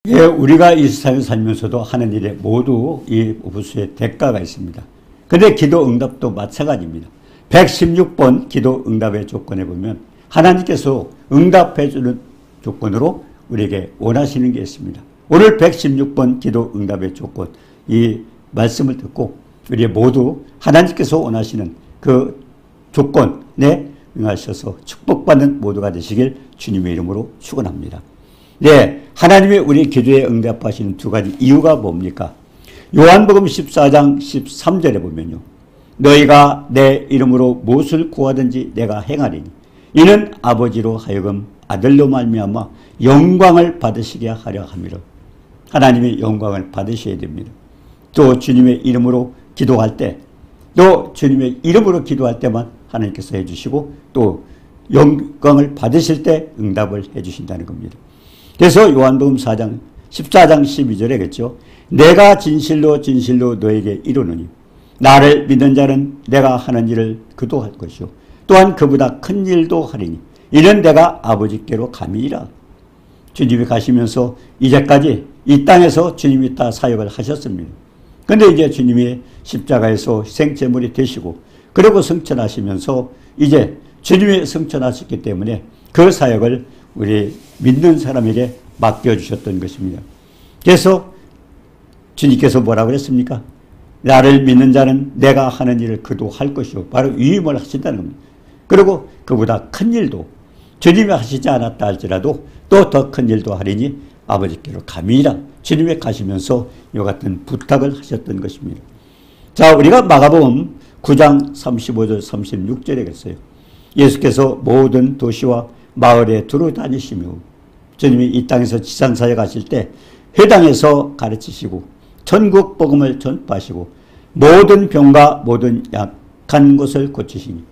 예, 우리가 이 세상에 살면서도 하는 일에 모두 이 무수의 대가가 있습니다. 근데 기도 응답도 마찬가지입니다. 116번 기도 응답의 조건에 보면 하나님께서 응답해 주는 조건으로 우리에게 원하시는 게 있습니다. 오늘 116번 기도 응답의 조건, 이 말씀을 듣고 우리 모두 하나님께서 원하시는 그 조건에 응하셔서 축복받는 모두가 되시길 주님의 이름으로 축원합니다. 네, 하나님이 우리 기도에 응답하시는 두 가지 이유가 뭡니까? 요한복음 14장 13절에 보면요. 너희가 내 이름으로 무엇을 구하든지 내가 행하리니 이는 아버지로 하여금 아들로 말미암아 영광을 받으시게 하려 함이라. 하나님의 영광을 받으셔야 됩니다. 또 주님의 이름으로 기도할 때, 또 주님의 이름으로 기도할 때만 하나님께서 해주시고 또 영광을 받으실 때 응답을 해주신다는 겁니다. 그래서 요한복음 14장 12절에겠죠. 내가 진실로 진실로 너에게 이르노니 나를 믿는 자는 내가 하는 일을 그도 할 것이요 또한 그보다 큰 일도 하리니 이는 내가 아버지께로 감이니라. 주님이 가시면서 이제까지 이 땅에서 주님이 다 사역을 하셨습니다. 그런데 이제 주님이 십자가에서 희생제물이 되시고 그리고 승천하시면서 이제 주님이 승천하셨기 때문에 그 사역을 우리 믿는 사람에게 맡겨주셨던 것입니다. 그래서 주님께서 뭐라고 그랬습니까? 나를 믿는 자는 내가 하는 일을 그도 할 것이요. 바로 위임을 하신다는 겁니다. 그리고 그보다 큰 일도 주님이 하시지 않았다 할지라도 또 더 큰 일도 하리니 아버지께로 감이니라. 주님이 가시면서 이와 같은 부탁을 하셨던 것입니다. 자, 우리가 마가복음 9장 35절 36절에 그랬어요. 예수께서 모든 도시와 마을에 두루 다니시며 주님이 이 땅에서 지상사에 가실 때 회당에서 가르치시고 천국 복음을 전파하시고 모든 병과 모든 약한 것을 고치시니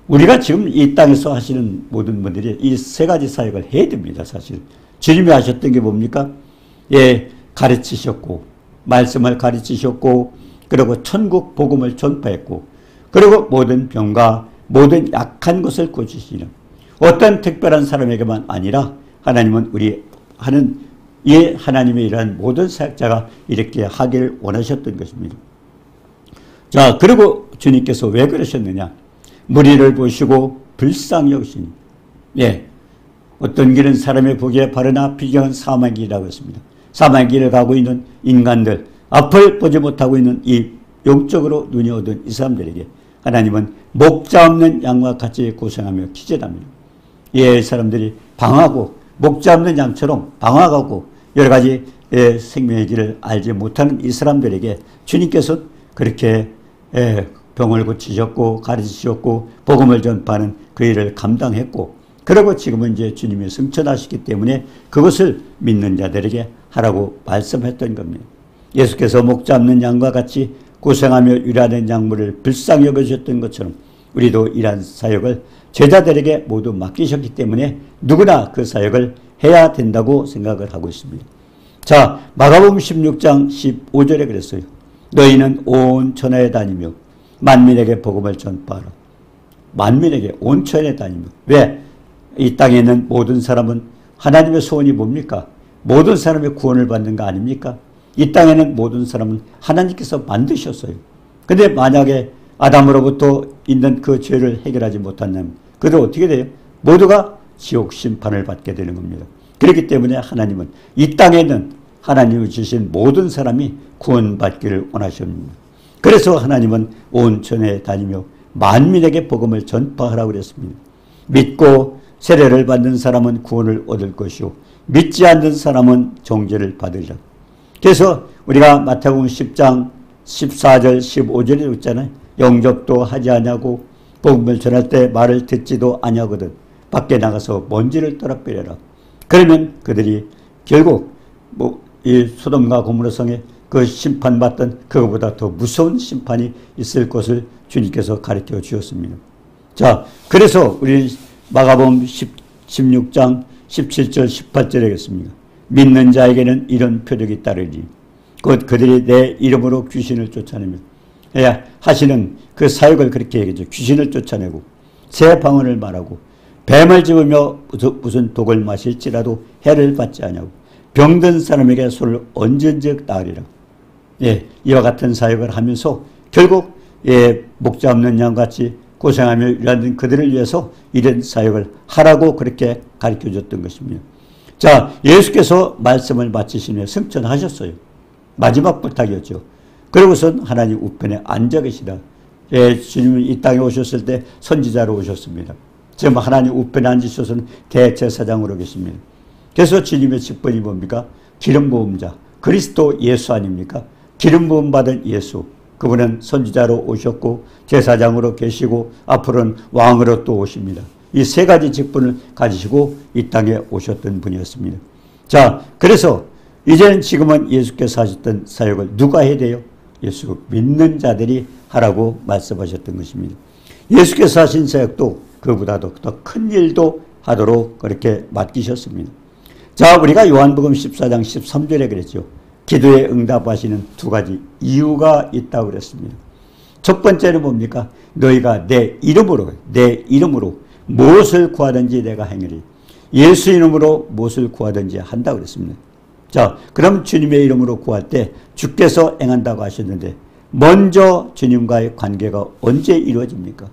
우리가 지금 이 땅에서 하시는 모든 분들이 이 세 가지 사역을 해야 됩니다. 사실 주님이 하셨던 게 뭡니까? 예, 가르치셨고 말씀을 가르치셨고 그리고 천국 복음을 전파했고 그리고 모든 병과 모든 약한 것을 고치시는 어떤 특별한 사람에게만 아니라 하나님은 우리 하는 이 하나님의 이러한 모든 사역자가 이렇게 하기를 원하셨던 것입니다. 자, 그리고 주님께서 왜 그러셨느냐? 무리를 보시고 불쌍히 여기시니 예, 어떤 길은 사람의 보기에 바르나 비경은 사망의 길이라고 했습니다. 사망의 길을 가고 있는 인간들, 앞을 보지 못하고 있는 이 영적으로 눈이 어두운 이 사람들에게 하나님은 목자 없는 양과 같이 고생하며 기절합니다. 예, 사람들이 방황하고 목자 없는 양처럼 방황하고 여러 가지 생명의 길을 알지 못하는 이 사람들에게 주님께서 그렇게 병을 고치셨고 가르치셨고 복음을 전파하는 그 일을 감당했고 그리고 지금은 이제 주님이 승천하시기 때문에 그것을 믿는 자들에게 하라고 말씀했던 겁니다. 예수께서 목자 없는 양과 같이 고생하며 일하는 양물을 불쌍히 여겨주셨던 것처럼 우리도 이러한 사역을 제자들에게 모두 맡기셨기 때문에 누구나 그 사역을 해야 된다고 생각을 하고 있습니다. 자, 마가복음 16장 15절에 그랬어요. 너희는 온 천하에 다니며 만민에게 복음을 전파하라. 만민에게 온 천하에 다니며. 왜? 이 땅에 있는 모든 사람은 하나님의 소원이 뭡니까? 모든 사람의 구원을 받는 거 아닙니까? 이 땅에는 모든 사람은 하나님께서 만드셨어요. 근데 만약에 아담으로부터 있는 그 죄를 해결하지 못한다면 그들 어떻게 돼요? 모두가 지옥 심판을 받게 되는 겁니다. 그렇기 때문에 하나님은 이 땅에는 하나님이 주신 모든 사람이 구원받기를 원하십니다. 그래서 하나님은 온 천하에 다니며 만민에게 복음을 전파하라고 그랬습니다. 믿고 세례를 받는 사람은 구원을 얻을 것이요 믿지 않는 사람은 정죄를 받으리라. 그래서 우리가 마태복음 10장 14절 15절에 있잖아요. 영접도 하지 아니하고 복음을 전할 때 말을 듣지도 아니하거든 밖에 나가서 먼지를 떨어뜨려라. 그러면 그들이 결국 이 소돔과 고모라 성에 그 심판받던 그것보다 더 무서운 심판이 있을 것을 주님께서 가르쳐 주셨습니다. 자, 그래서 우리 마가복음 16장 17절 18절에 겠습니다. 믿는 자에게는 이런 표적이 따르리. 곧 그들이 내 이름으로 귀신을 쫓아내며 하시는 그 사역을 그렇게 얘기하죠. 귀신을 쫓아내고 새 방언을 말하고 뱀을 집으며 무슨 독을 마실지라도 해를 받지 아니하고 병든 사람에게 손을 얹은 즉 나으리라. 예, 이와 같은 사역을 하면서 결국 목자 없는 양같이 고생하며 일하는 그들을 위해서 이런 사역을 하라고 그렇게 가르쳐줬던 것입니다. 자, 예수께서 말씀을 마치시며 승천하셨어요. 마지막 부탁이었죠. 그러고선 하나님 우편에 앉아 계시다. 주님이 이 땅에 오셨을 때 선지자로 오셨습니다. 지금 하나님 우편에 앉으셔서는 대제사장으로 계십니다. 그래서 주님의 직분이 뭡니까? 기름 부은 자, 그리스도 예수 아닙니까? 기름 부음 받은 예수. 그분은 선지자로 오셨고 제사장으로 계시고 앞으로는 왕으로 또 오십니다. 이 세 가지 직분을 가지시고 이 땅에 오셨던 분이었습니다. 자, 그래서 이제는 지금은 예수께서 하셨던 사역을 누가 해야 돼요? 예수 믿는 자들이 하라고 말씀하셨던 것입니다. 예수께서 하신 사역도 그보다도 더 큰 일도 하도록 그렇게 맡기셨습니다. 자, 우리가 요한복음 14장 13절에 그랬죠. 기도에 응답하시는 두 가지 이유가 있다고 그랬습니다. 첫 번째는 뭡니까? 너희가 내 이름으로 무엇을 구하든지 내가 행하리. 예수 이름으로 무엇을 구하든지 한다고 그랬습니다. 자, 그럼 주님의 이름으로 구할 때 주께서 행한다고 하셨는데 먼저 주님과의 관계가 언제 이루어집니까?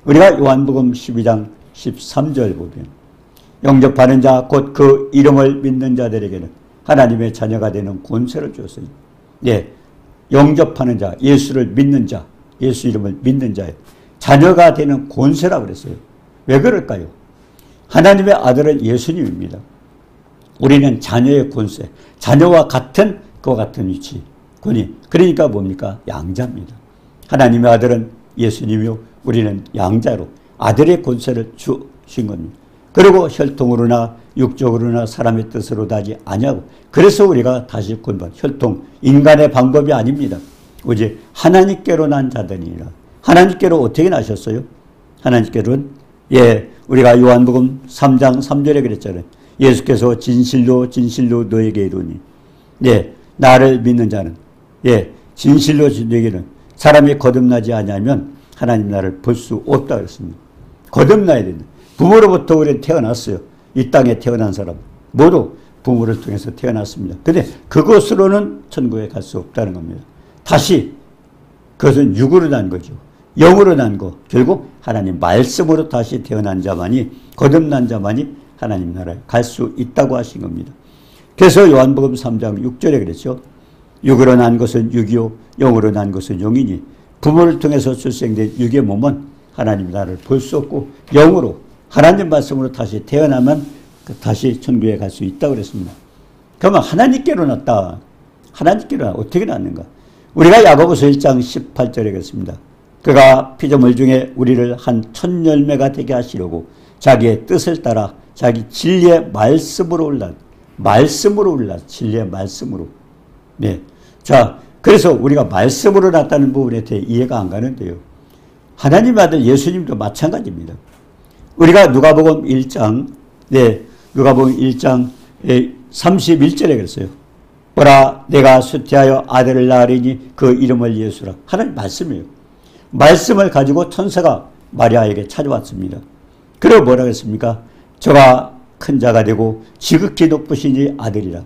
우리가 요한복음 12장 13절 보면 영접하는 자 곧 그 이름을 믿는 자들에게는 하나님의 자녀가 되는 권세를 주었어요. 예, 영접하는 자, 예수를 믿는 자, 예수 이름을 믿는 자의 자녀가 되는 권세라고 그랬어요. 왜 그럴까요? 하나님의 아들은 예수님입니다. 우리는 자녀의 권세, 자녀와 같은 그와 같은 위치, 권위. 그러니까 뭡니까? 양자입니다. 하나님의 아들은 예수님이요, 우리는 양자로 아들의 권세를 주신 겁니다. 그리고 혈통으로나 육적으로나 사람의 뜻으로 하지 아니하고, 그래서 우리가 다시 권반, 혈통, 인간의 방법이 아닙니다. 오직 하나님께로 난 자들이라. 하나님께로 어떻게 나셨어요? 하나님께로는 우리가 요한복음 3장 3절에 그랬잖아요. 예수께서 진실로 진실로 너에게 이르노니, 나를 믿는 자는, 진실로 너에게는 사람이 거듭나지 아니하면 하나님 나라를 볼 수 없다 그랬습니다. 거듭나야 된다. 부모로부터 우리는 태어났어요. 이 땅에 태어난 사람 모두 부모를 통해서 태어났습니다. 그런데 그것으로는 천국에 갈 수 없다는 겁니다. 다시 그것은 육으로 난 거죠. 영으로 난 거. 결국 하나님 말씀으로 다시 태어난 자만이, 거듭난 자만이 하나님 나라에 갈 수 있다고 하신 겁니다. 그래서 요한복음 3장 6절에 그랬죠. 육으로 난 것은 육이요 영으로 난 것은 영이니 부모를 통해서 출생된 육의 몸은 하나님 나라를 볼 수 없고 영으로 하나님 말씀으로 다시 태어나면 다시 천국에 갈 수 있다고 그랬습니다. 그러면 하나님께로 났다. 하나님께로 어떻게 났는가? 우리가 야고보서 1장 18절에 그랬습니다. 그가 피조물 중에 우리를 한 첫 열매가 되게 하시려고 자기의 뜻을 따라 자기 진리의 말씀으로 올라 진리의 말씀으로. 자, 그래서 우리가 말씀으로 났다는 부분에 대해 이해가 안 가는데요. 하나님 아들 예수님도 마찬가지입니다. 우리가 누가복음 1장 31절에 그랬어요. 보라, 내가 수태하여 아들을 낳으리니 그 이름을 예수라. 하나님 말씀이에요. 말씀을 가지고 천사가 마리아에게 찾아왔습니다. 그리고 뭐라고 했습니까? 저가 큰 자가 되고 지극히 높으시니 아들이라.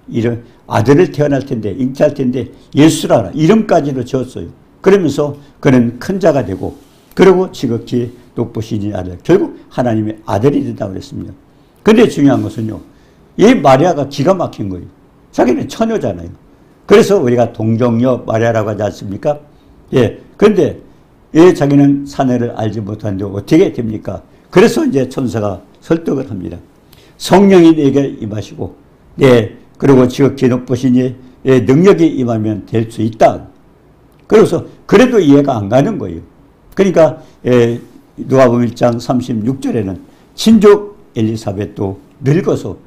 이름, 아들을 태어날 텐데, 잉태할 텐데 예수라라. 이름까지도 지었어요. 그러면서 그는 큰 자가 되고, 그리고 지극히 높으시니 아들. 결국 하나님의 아들이 된다고 그랬습니다. 그런데 중요한 것은요, 이 마리아가 기가 막힌 거예요. 자기는 처녀잖아요. 그래서 우리가 동정녀 마리아라고 하지 않습니까? 그런데 자기는 사내를 알지 못하는데 어떻게 됩니까? 그래서 이제 천사가 설득을 합니다. 성령이 내게 임하시고, 그리고 지극히 높으시니 능력이 임하면 될 수 있다. 그래서 그래도 이해가 안 가는 거예요. 그러니까 누가복음 1장 36절에는 친족 엘리사벳도 늙어서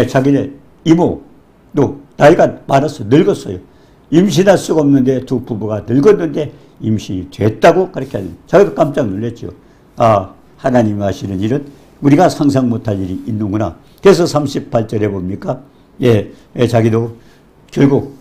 자기네 이모도 나이가 많아서 늙었어요. 임신할 수가 없는데 두 부부가 늙었는데 임신이 됐다고 그렇게 하는. 자기도 깜짝 놀랐죠. 아, 하나님이 하시는 일은 우리가 상상 못할 일이 있는구나. 그래서 38절에 봅니까? 자기도 결국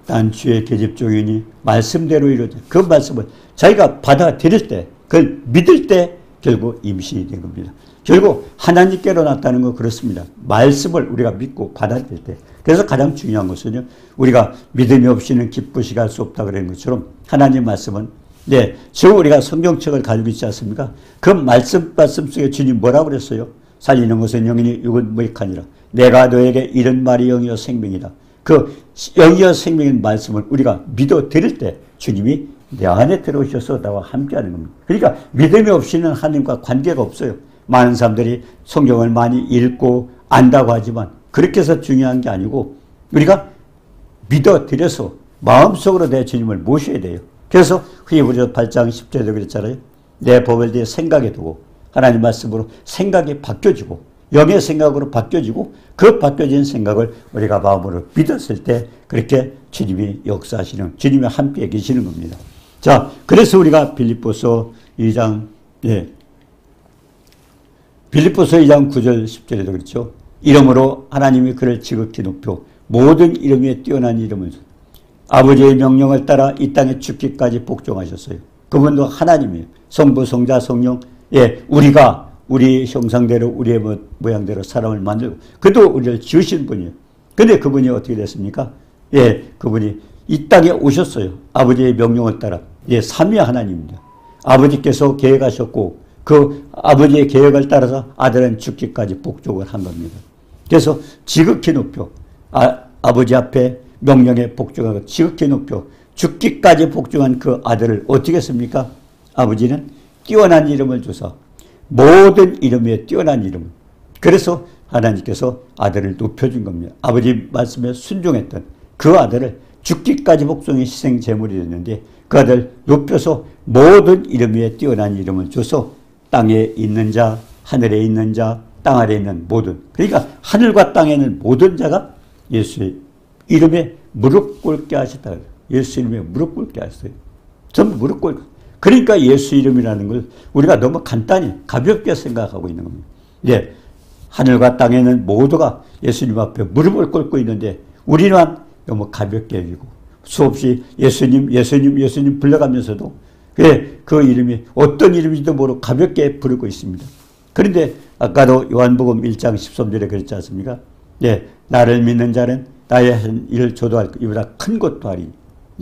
난 주의 계집종이니 말씀대로 이루어져. 그 말씀을 자기가 받아들일 때, 그걸 믿을 때 결국 임신이 된 겁니다. 결국 하나님께로 나타나는 건 그렇습니다. 말씀을 우리가 믿고 받아들일 때. 그래서 가장 중요한 것은요, 우리가 믿음이 없이는 기쁘시게 할 수 없다 그런 것처럼 하나님 말씀은, 네, 저 우리가 성경책을 가지고 있지 않습니까? 그 말씀 속에 주님 뭐라고 그랬어요? 살리는 것은 영이니 육은 무익하니라. 내가 너에게 이런 말이 영이요 생명이다. 그 영이요 생명인 말씀을 우리가 믿어 드릴 때 주님이 내 안에 들어오셔서 나와 함께하는 겁니다. 그러니까 믿음이 없이는 하나님과 관계가 없어요. 많은 사람들이 성경을 많이 읽고 안다고 하지만 그렇게 해서 중요한 게 아니고 우리가 믿어드려서 마음속으로 내 주님을 모셔야 돼요. 그래서 히브리서 8장 10절에도 그랬잖아요. 내 법을 내 생각에 두고 하나님 말씀으로 생각이 바뀌어지고 영의 생각으로 바뀌어지고 그 바뀌어진 생각을 우리가 마음으로 믿었을 때 그렇게 주님이 역사하시는, 주님이 함께 계시는 겁니다. 자, 그래서 우리가 빌립보서 2장, 빌립보서 2장 9절 10절에도 그렇죠. 이름으로 하나님이 그를 지극히 높여 모든 이름 위에 뛰어난 이름을 아버지의 명령을 따라 이 땅에 죽기까지 복종하셨어요. 그분도 하나님이에요. 성부, 성자, 성령. 예, 우리가 우리 형상대로 우리의 모양대로 사람을 만들고 그도 우리를 지으신 분이에요. 근데 그분이 어떻게 됐습니까? 예, 그분이 이 땅에 오셨어요. 아버지의 명령을 따라. 예, 삼위 하나님입니다. 아버지께서 계획하셨고 그 아버지의 계획을 따라서 아들은 죽기까지 복종을 한 겁니다. 그래서 지극히 높여 아버지 앞에 명령에 복종하고 지극히 높여 죽기까지 복종한 그 아들을 어떻게 했습니까? 아버지는 뛰어난 이름을 주사 모든 이름 위에 뛰어난 이름. 그래서 하나님께서 아들을 높여준 겁니다. 아버지 말씀에 순종했던 그 아들을 죽기까지 복종의 희생 제물이 됐는데 그 아들 높여서 모든 이름 위에 뛰어난 이름을 줘서 땅에 있는 자, 하늘에 있는 자, 땅 아래에 있는 모든, 그러니까 하늘과 땅에 있는 모든 자가 예수의 이름에 무릎 꿇게 하셨다. 예수 이름에 무릎 꿇게 하셨어요. 전부 무릎 꿇고. 그러니까 예수 이름이라는 걸 우리가 너무 간단히 가볍게 생각하고 있는 겁니다. 예, 하늘과 땅에는 모두가 예수님 앞에 무릎을 꿇고 있는데 우리는 너무 가볍게 여기고 수없이 예수님, 예수님, 예수님 불러가면서도 그 이름이 어떤 이름인지도 모르고 가볍게 부르고 있습니다. 그런데 아까도 요한복음 1장 13절에 그랬지 않습니까? 예, 나를 믿는 자는 나의 한 일을 조도할 이보다 큰 것도 하리.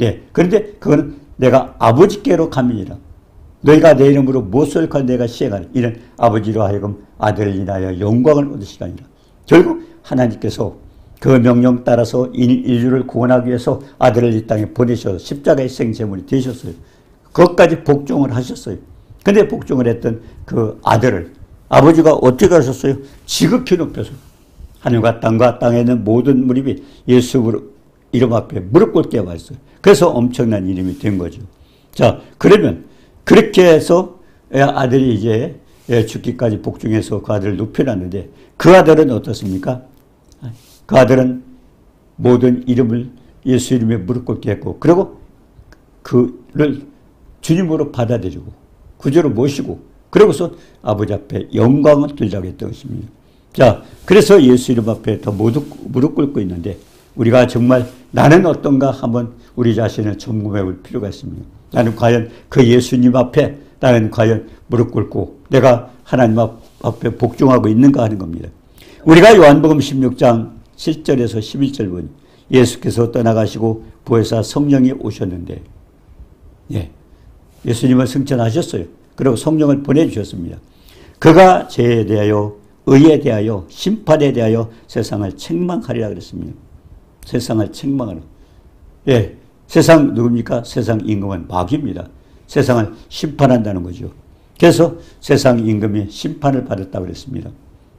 예, 그런데 그거는 내가 아버지께로 가면이라. 너희가 내 이름으로 무엇을 할 내가 시행하리. 이는 아버지로 하여금 아들을 인하여 영광을 얻으시가 아니라. 결국 하나님께서 그 명령 따라서 인류를 구원하기 위해서 아들을 이 땅에 보내셔서 십자가의 생제물이 되셨어요. 그것까지 복종을 하셨어요. 근데 복종을 했던 그 아들을 아버지가 어떻게 하셨어요? 지극히 높여서 하늘과 땅에 있는 모든 무릎이 예수 이름 앞에 무릎 꿇게 하셨어요. 그래서 엄청난 이름이 된 거죠. 자, 그러면 그렇게 해서 아들이 이제 죽기까지 복종해서 그 아들을 높여놨는데 그 아들은 어떻습니까? 그 아들은 모든 이름을 예수 이름에 무릎 꿇게 했고 그리고 그를 주님으로 받아들이고 구주로 모시고 그러고서 아버지 앞에 영광을 돌리라고 했던 것입니다. 자, 그래서 예수 이름 앞에 더 무릎 꿇고 있는데 우리가 정말 나는 어떤가 한번 우리 자신을 점검해 볼 필요가 있습니다. 나는 과연 그 예수님 앞에 나는 과연 무릎 꿇고 내가 하나님 앞에 복종하고 있는가 하는 겁니다. 우리가 요한복음 16장 7절에서 11절 보니 예수께서 떠나가시고 보혜사 성령이 오셨는데 예수님을 승천하셨어요. 그리고 성령을 보내주셨습니다. 그가 죄에 대하여 의에 대하여 심판에 대하여 세상을 책망하리라 그랬습니다. 세상을 책망하라. 예, 세상 누굽니까? 세상 임금은 마귀입니다. 세상을 심판한다는 거죠. 그래서 세상 임금이 심판을 받았다고 그랬습니다.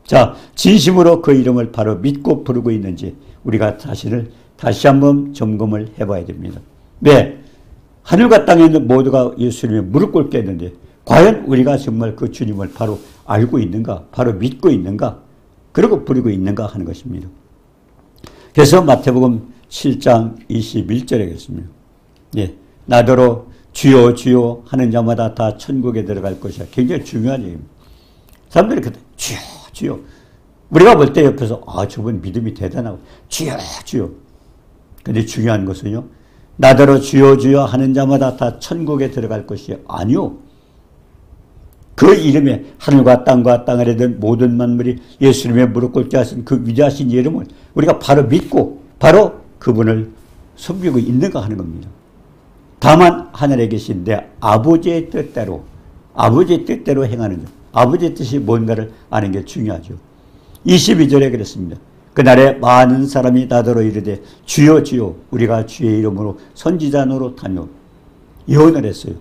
자, 진심으로 그 이름을 바로 믿고 부르고 있는지 우리가 자신을 다시 한번 점검을 해봐야 됩니다. 네, 하늘과 땅에 있는 모두가 예수님의 무릎 꿇게 했는데 과연 우리가 정말 그 주님을 바로 알고 있는가, 바로 믿고 있는가, 그리고 부르고 있는가 하는 것입니다. 그래서 마태복음 7장 21절에 그랬습니다. 예, 나더러 주여 주여 하는 자마다 다 천국에 들어갈 것이야. 굉장히 중요한 얘기입니다. 사람들이 그때 주여 주여 우리가 볼 때 옆에서 저분 믿음이 대단하고 주여 주여. 근데 중요한 것은요, 나더러 주여 주여 하는 자마다 다 천국에 들어갈 것이 아니요. 그 이름에 하늘과 땅과 땅 아래 든 모든 만물이 예수님의 무릎 꿇게 하신 그 위대하신 이름을 우리가 바로 믿고 바로 그분을 섬기고 있는가 하는 겁니다. 다만 하늘에 계신 내 아버지의 뜻대로 행하는 자, 아버지의 뜻이 뭔가를 아는 게 중요하죠. 22절에 그랬습니다. 그날에 많은 사람이 나더러 이르되 주여 주여 우리가 주의 이름으로 선지자 노릇하며 예언을 했어요.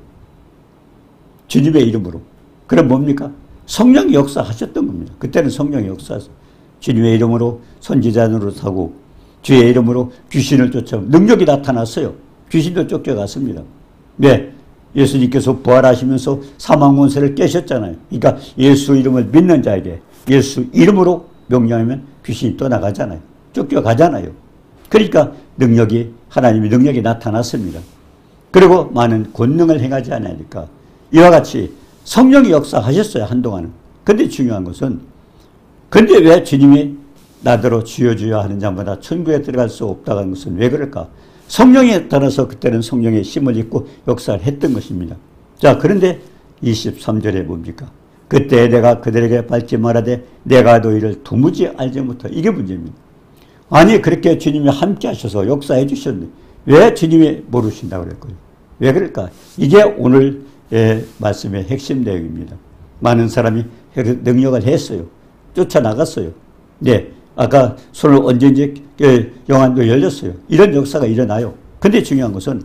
주님의 이름으로. 그럼 뭡니까? 성령이 역사하셨던 겁니다. 그때는 성령이 역사하셨어요. 주님의 이름으로 선지자 노릇하고 주의 이름으로 귀신을 쫓아오고 능력이 나타났어요. 귀신도 쫓겨갔습니다. 네, 예수님께서 부활하시면서 사망 권세를 깨셨잖아요. 그러니까 예수 이름을 믿는 자에게 예수 이름으로 명령하면 귀신이 떠나가잖아요. 쫓겨가잖아요. 그러니까 하나님의 능력이 나타났습니다. 그리고 많은 권능을 행하지 않으니까 이와 같이 성령이 역사하셨어요. 한동안은. 근데 중요한 것은 근데 왜 주님이 나더러 주여 주여 하는 자마다 천국에 들어갈 수 없다고 하는 것은 왜 그럴까? 성령에 따라서 그때는 성령의 힘을 입고 역사를 했던 것입니다. 자, 그런데 23절에 뭡니까? 그때 내가 그들에게 밝히 말하되 내가 너희를 도무지 알지 못하. 이게 문제입니다. 아니 그렇게 주님이 함께 하셔서 역사해 주셨는데 왜 주님이 모르신다고 그랬고요? 왜 그럴까? 이게 오늘 말씀의 핵심 내용입니다. 많은 사람이 능력을 했어요. 쫓아나갔어요. 네, 아까 손을 얹은지 영안도 열렸어요. 이런 역사가 일어나요. 근데 중요한 것은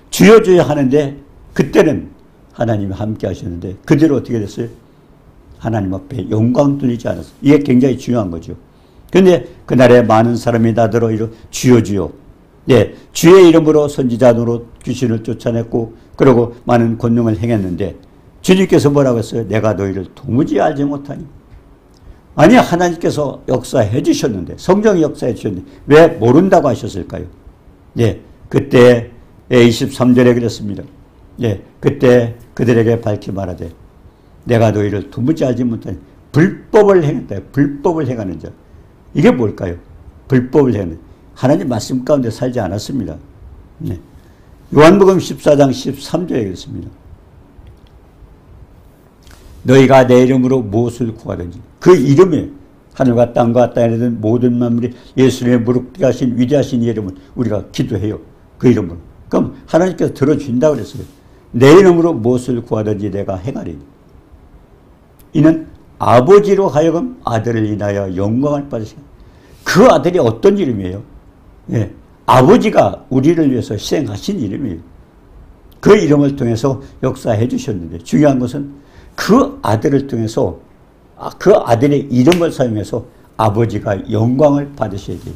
주여 주여 하는데 그때는 하나님이 함께 하셨는데 그대로 어떻게 됐어요? 하나님 앞에 영광 돌리지 않았어요. 이게 굉장히 중요한 거죠. 그런데 그날에 많은 사람이 나더러 이러 주여 주여. 네, 주의 이름으로 선지자 노릇 귀신을 쫓아냈고 그리고 많은 권능을 행했는데 주님께서 뭐라고 했어요? 내가 너희를 도무지 알지 못하니. 아니 하나님께서 역사해 주셨는데 성령이 역사해 주셨는데 왜 모른다고 하셨을까요? 네, 그때 23절에 그랬습니다. 네, 그때 그들에게 밝히 말하되 내가 너희를 도무지 알지 못하니 불법을 행했다. 불법을 행하는 자. 이게 뭘까요? 불법을 행하는 하나님 말씀 가운데 살지 않았습니다. 네. 요한복음 14장 13절에 그랬습니다. 너희가 내 이름으로 무엇을 구하든지 그 이름에 하늘과 땅과 땅에 있는 모든 만물이 예수님의 무릎 꿇게 하신 위대하신 이름을 우리가 기도해요. 그 이름으로. 그럼 하나님께서 들어준다고 그랬어요. 내 이름으로 무엇을 구하든지 내가 행하리니. 이는 아버지로 하여금 아들을 인하여 영광을 받으시고 그 아들이 어떤 이름이에요? 예, 아버지가 우리를 위해서 희생하신 이름이에요. 그 이름을 통해서 역사해 주셨는데 중요한 것은 그 아들을 통해서 그 아들의 이름을 사용해서 아버지가 영광을 받으셔야 돼요.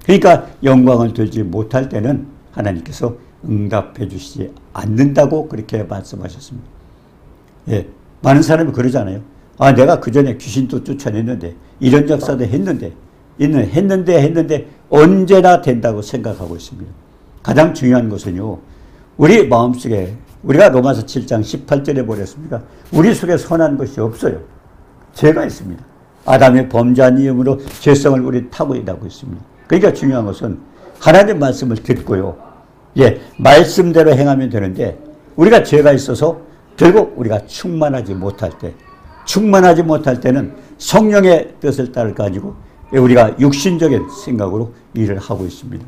그러니까 영광을 들지 못할 때는 하나님께서 응답해 주시지 않는다고 그렇게 말씀하셨습니다. 예, 많은 사람이 그러잖아요. 아, 내가 그 전에 귀신도 쫓아냈는데 이런 역사도 했는데 언제나 된다고 생각하고 있습니다. 가장 중요한 것은요. 우리 마음속에 우리가 로마서 7장 18절에 보냈습니까? 우리 속에 선한 것이 없어요. 죄가 있습니다. 아담의 범죄한 이름으로 죄성을 우리 타고 있습니다. 그러니까 중요한 것은 하나님 말씀을 듣고요. 예, 말씀대로 행하면 되는데 우리가 죄가 있어서 결국 우리가 충만하지 못할 때는 성령의 뜻을 따를 가지고 우리가 육신적인 생각으로 일을 하고 있습니다.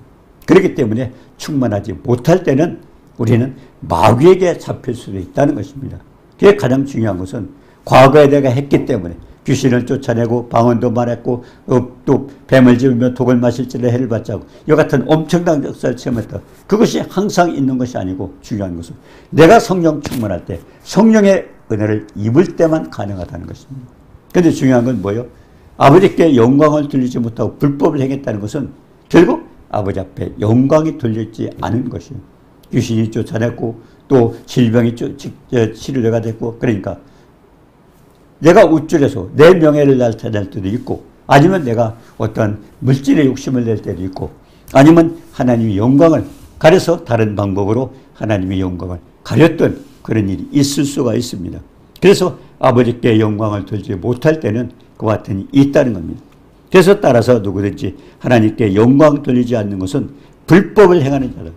그렇기 때문에 충만하지 못할 때는 우리는 마귀에게 잡힐 수도 있다는 것입니다. 그게 가장 중요한 것은 과거에 내가 했기 때문에 귀신을 쫓아내고 방언도 말했고 또 뱀을 집으며 독을 마실지라 해를 받지 않고 이와 같은 엄청난 역사를 체험했다. 그것이 항상 있는 것이 아니고 중요한 것은 내가 성령 충만할 때 성령의 은혜를 입을 때만 가능하다는 것입니다. 그런데 중요한 건 뭐예요? 아버지께 영광을 돌리지 못하고 불법을 행했다는 것은 결국 아버지 앞에 영광이 돌리지 않은 것이에요. 귀신이 쫓아냈고 또 질병이 치료가 됐고 그러니까 내가 우쭐해서 내 명예를 나타낼 때도 있고 아니면 내가 어떤 물질의 욕심을 낼 때도 있고 아니면 하나님의 영광을 가려서 다른 방법으로 하나님의 영광을 가렸던 그런 일이 있을 수가 있습니다. 그래서 아버지께 영광을 돌지 못할 때는 그와 같은 일이 있다는 겁니다. 그래서 따라서 누구든지 하나님께 영광 돌리지 않는 것은 불법을 행하는 자다.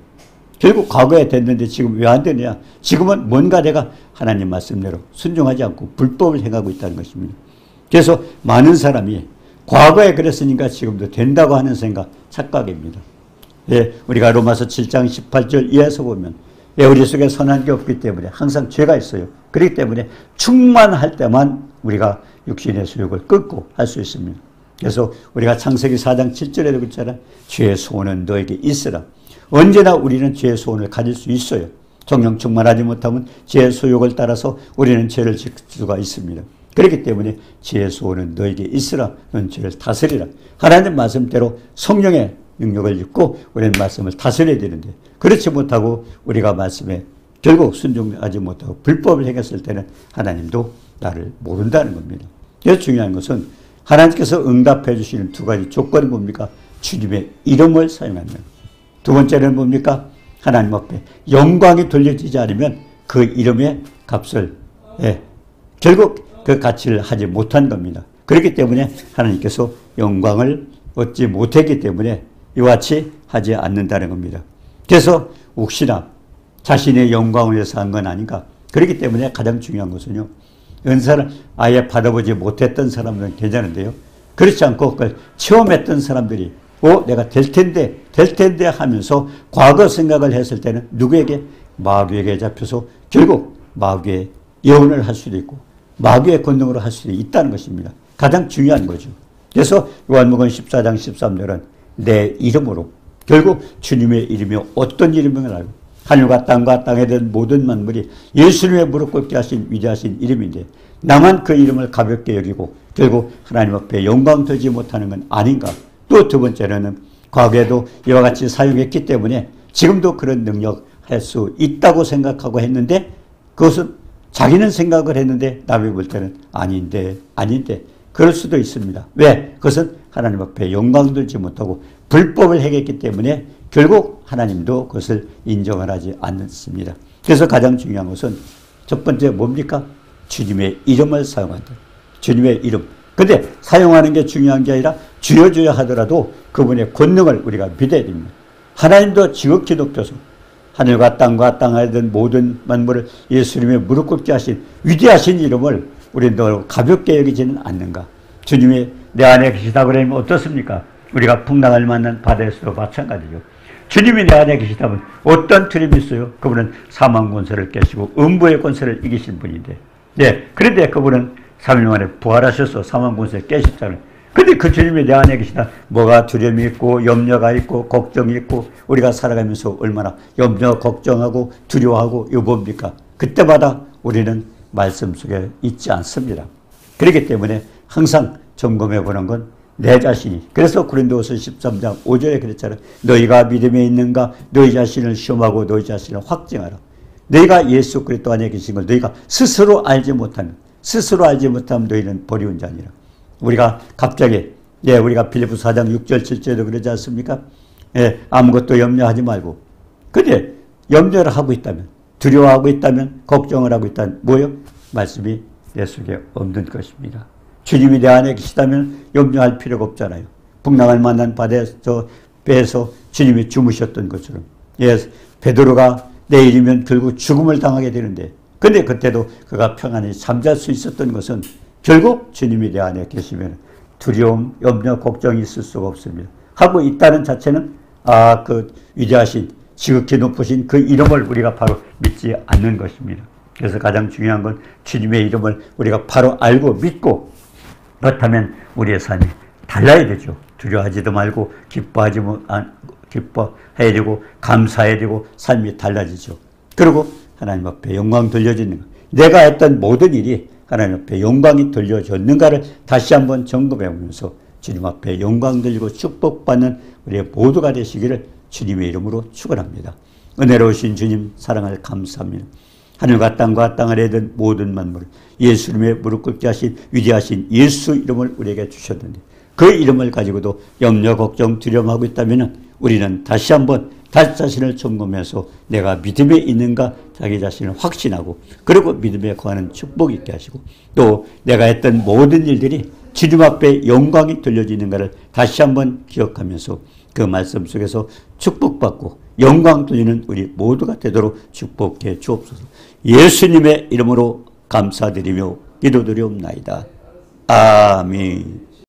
결국 과거에 됐는데 지금 왜 안 되느냐? 지금은 뭔가 내가 하나님 말씀대로 순종하지 않고 불법을 행하고 있다는 것입니다. 그래서 많은 사람이 과거에 그랬으니까 지금도 된다고 하는 생각, 착각입니다. 예, 우리가 로마서 7장 18절 이하에서 보면 우리 속에 선한 게 없기 때문에 항상 죄가 있어요. 그렇기 때문에 충만할 때만 우리가 육신의 수욕을 끊고 할 수 있습니다. 그래서 우리가 창세기 4장 7절에도 그랬잖아요. 죄의 소원은 너에게 있으라. 언제나 우리는 죄의 소원을 가질 수 있어요. 성령 충만하지 못하면 죄의 소욕을 따라서 우리는 죄를 지을 수가 있습니다. 그렇기 때문에 죄의 소원은 너에게 있으라. 넌 죄를 다스리라. 하나님 말씀대로 성령의 능력을 입고 우리는 말씀을 다스려야 되는데 그렇지 못하고 우리가 말씀에 결국 순종하지 못하고 불법을 행했을 때는 하나님도 나를 모른다는 겁니다. 그래서 중요한 것은 하나님께서 응답해 주시는 두 가지 조건이 뭡니까? 주님의 이름을 사용하는 것. 두 번째는 뭡니까? 하나님 앞에 영광이 돌려지지 않으면 그 이름의 값을 결국 그 가치를 하지 못한 겁니다. 그렇기 때문에 하나님께서 영광을 얻지 못했기 때문에 이와 같이 하지 않는다는 겁니다. 그래서 혹시나 자신의 영광을 위해서 한 건 아닌가. 그렇기 때문에 가장 중요한 것은요. 은사를 아예 받아보지 못했던 사람들은 괜찮은데요. 그렇지 않고 그걸 체험했던 사람들이 내가 될 텐데 하면서 과거 생각을 했을 때는 누구에게? 마귀에게 잡혀서 결국 마귀의 예언을 할 수도 있고 마귀의 권능으로 할 수도 있다는 것입니다. 가장 중요한 거죠. 그래서 요한복음 14장 13절은 내 이름으로 결국 주님의 이름이 어떤 이름인가 알고 하늘과 땅에 든 모든 만물이 예수님의 무릎 꿇게 하신 위대하신 이름인데 나만 그 이름을 가볍게 여기고 결국 하나님 앞에 영광 돌지 못하는 건 아닌가. 또 두 번째로는 과거에도 이와 같이 사용했기 때문에 지금도 그런 능력 할 수 있다고 생각하고 했는데 그것은 자기는 생각을 했는데 남이 볼 때는 아닌데 그럴 수도 있습니다. 왜? 그것은 하나님 앞에 영광 돌지 못하고 불법을 행했기 때문에 결국 하나님도 그것을 인정을 하지 않습니다. 그래서 가장 중요한 것은 첫 번째 뭡니까? 주님의 이름을 사용한다. 주님의 이름. 근데 사용하는 게 중요한 게 아니라 주여 하더라도 그분의 권능을 우리가 믿어야 됩니다. 하나님도 지극히 높여서 하늘과 땅에 든 모든 만물을 예수님의 무릎 꿇게 하신 위대하신 이름을 우리는 너 가볍게 여기지는 않는가. 주님이 내 안에 계시다 그러면 어떻습니까? 우리가 풍랑을 만난 바다에서도 마찬가지죠. 주님이 내 안에 계시다면 어떤 틀림이 있어요? 그분은 사망 권세를 깨시고 음부의 권세를 이기신 분인데 그런데 그분은 3일 만에 부활하셔서 사망 권세를 깨셨잖아요. 근데 그 주님이 내 안에 계시다 뭐가 두려움이 있고 염려가 있고 걱정이 있고 우리가 살아가면서 얼마나 염려 걱정하고 두려워하고 이거 뭡니까? 그때마다 우리는 말씀 속에 있지 않습니다. 그렇기 때문에 항상 점검해 보는 건 내 자신이. 그래서 고린도후서 13장 5절에 그랬잖아요. 너희가 믿음에 있는가? 너희 자신을 시험하고 너희 자신을 확증하라. 너희가 예수 그리스도 안에 계신 걸 너희가 스스로 알지 못하면 너희는 버리운 자니라. 우리가 갑자기 우리가 빌립보서 4장 6절 7절에도 그러지 않습니까? 아무것도 염려하지 말고. 근데 염려를 하고 있다면 두려워하고 있다면 걱정을 하고 있다면 뭐요? 말씀이 내 속에 없는 것입니다. 주님이 내 안에 계시다면 염려할 필요가 없잖아요. 풍랑을 만난 바다에서 배에서 주님이 주무셨던 것처럼 베드로가 내일이면 결국 죽음을 당하게 되는데 근데 그때도 그가 평안히 잠잘 수 있었던 것은 결국 주님이 내 안에 계시면 두려움, 염려, 걱정이 있을 수가 없습니다. 하고 있다는 자체는 그 위대하신 지극히 높으신 그 이름을 우리가 바로 믿지 않는 것입니다. 그래서 가장 중요한 건 주님의 이름을 우리가 바로 알고 믿고 그렇다면 우리의 삶이 달라야 되죠. 두려워하지도 말고 기뻐해야 되고 감사해야 되고 삶이 달라지죠. 그리고 하나님 앞에 영광 돌려지는 것. 내가 했던 모든 일이 하나님 앞에 영광이 돌려졌는가를 다시 한번 점검해 보면서 주님 앞에 영광 돌리고 축복받는 우리의 모두가 되시기를 주님의 이름으로 축원합니다. 은혜로우신 주님 사랑을 감사합니다. 하늘과 땅 아래에 든 모든 만물을 예수님의 무릎 꿇게 하신 위대하신 예수 이름을 우리에게 주셨는데 그 이름을 가지고도 염려, 걱정, 두려움하고 있다면 우리는 다시 한번 자기 자신을 점검해서 내가 믿음에 있는가 자기 자신을 확신하고 그리고 믿음에 거하는 축복이 있게 하시고 또 내가 했던 모든 일들이 주님 앞에 영광이 돌려지는가를 다시 한번 기억하면서 그 말씀 속에서 축복받고 영광 돌리는 우리 모두가 되도록 축복해 주옵소서. 예수님의 이름으로 감사드리며 기도드리옵나이다. 아멘.